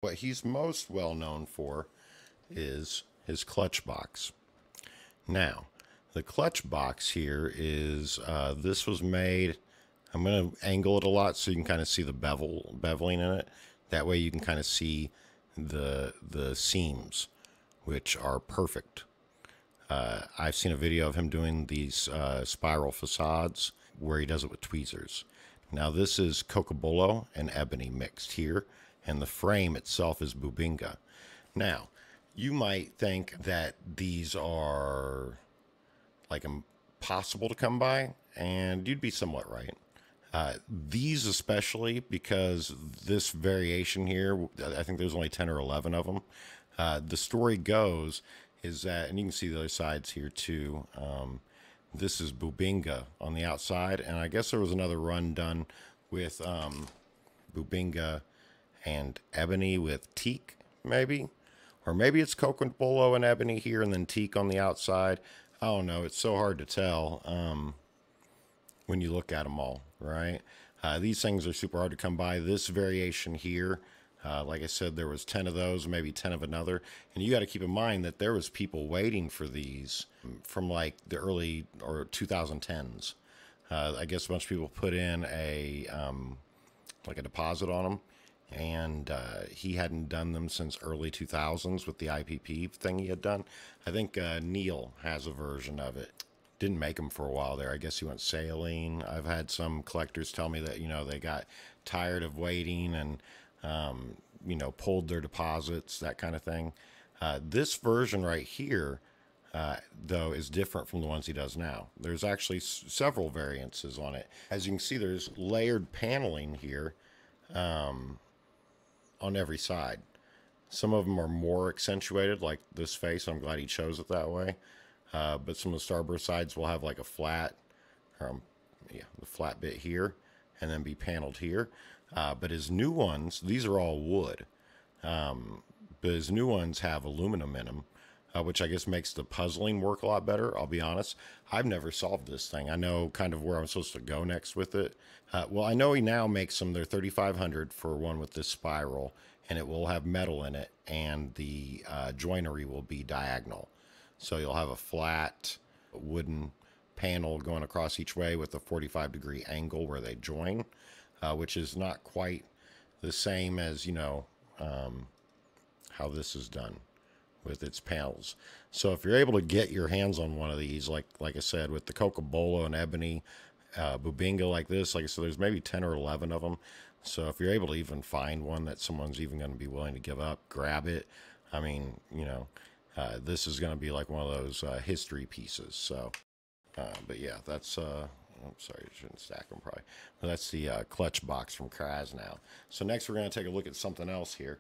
What he's most well known for is his clutch box. Now, the clutch box here is, this was made, I'm going to angle it a lot so you can kind of see the beveling in it. That way you can kind of see the seams, which are perfect. I've seen a video of him doing these spiral facades where he does it with tweezers. Now this is cocobolo and ebony mixed here, and the frame itself is bubinga. Now, you might think that these are like impossible to come by, and you'd be somewhat right. These especially, because this variation here, I think there's only 10 or 11 of them. The story goes is that, and you can see the other sides here too, this is bubinga on the outside, and I guess there was another run done with bubinga and ebony with teak, maybe? Or maybe it's cocobolo and ebony here and then teak on the outside. I don't know. It's so hard to tell when you look at them all, right? These things are super hard to come by. This variation here, like I said, there was 10 of those, maybe 10 of another. And you got to keep in mind that there was people waiting for these from like the early or 2010s. I guess a bunch of people put in a like a deposit on them, and he hadn't done them since early 2000s with the IPP thing he had done. I think Neil has a version of it. Didn't make them for a while there. I guess he went sailing. I've had some collectors tell me that, you know, they got tired of waiting and, you know, pulled their deposits, that kind of thing. This version right here, though, is different from the ones he does now. There's actually several variances on it. As you can see, there's layered paneling here on every side. Some of them are more accentuated, like this face. I'm glad he chose it that way. But some of the starburst sides will have like a flat, yeah, the flat bit here, and then be paneled here. But his new ones, these are all wood. But his new ones have aluminum in them, which I guess makes the puzzling work a lot better. I'll be honest. I've never solved this thing. I know kind of where I'm supposed to go next with it. Well, I know he now makes them. They're 3,500 for one with this spiral, and it will have metal in it, and the joinery will be diagonal. So you'll have a flat wooden panel going across each way with a 45-degree angle where they join, which is not quite the same as, you know, how this is done with its panels. So if you're able to get your hands on one of these, like I said, with the cocobolo and ebony bubinga like this, like I said, there's maybe 10 or 11 of them. So if you're able to even find one that someone's even going to be willing to give up, grab it. I mean, you know, this is going to be like one of those history pieces. So, but yeah, that's, I'm sorry, I shouldn't stack them probably. But that's the clutch box from Krasnow. So next we're going to take a look at something else here.